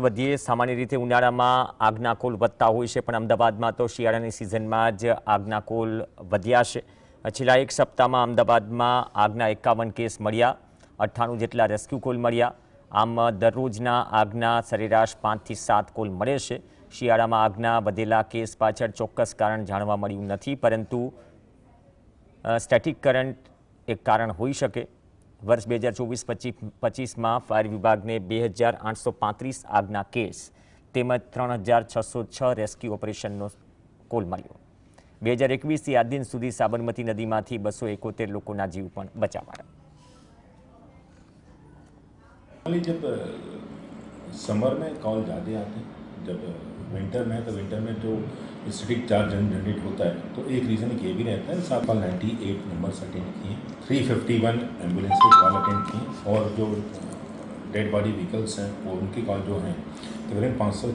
વધીએ સામાન્ય રીતે ઉનાળામાં આગના કોલ વધતા હોય છે, પણ અમદાવાદમાં તો શિયાળાની સિઝનમાં જ આગના કોલ વધ્યા છે. છેલ્લા એક સપ્તાહમાં અમદાવાદમાં આગના 51 કેસ મળ્યા, 98 જેટલા રેસ્ક્યુ કોલ મળ્યા. આમ દરરોજના આગના સરેરાશ 5 થી 7 કોલ મળે છે. શિયાળામાં આગના વધેલા કેસ પાછળ ચોક્કસ કારણ જાણવા મળ્યું નથી, પરંતુ સ્ટેટિક કરંટ એક કારણ હોઈ શકે. વર્ષ 2024-25માં ફાયર વિભાગને 2835 આગના કેસ તેમજ 3606 રેસ્ક્યુ ઓપરેશનનો કોલ મળ્યો. 2021થી આ દિન સુધી સાબરમતી નદીમાંથી 271 લોકોના જીવ પણ બચાવાયા. जब समर में कॉल ज़्यादा आते हैं, जब विंटर में तो विंटर में जो स्टैटिक चार्ज जनरेट होता है, तो एक रीज़न ये भी रहता है. साथ कॉल 98 नंबर्स अटेंड किए, 351 एम्बुलेंस के कॉल अटेंड किए और जो डेड बॉडी व्हीकल्स हैं वो उनकी कॉल जो हैं तकरीबन 500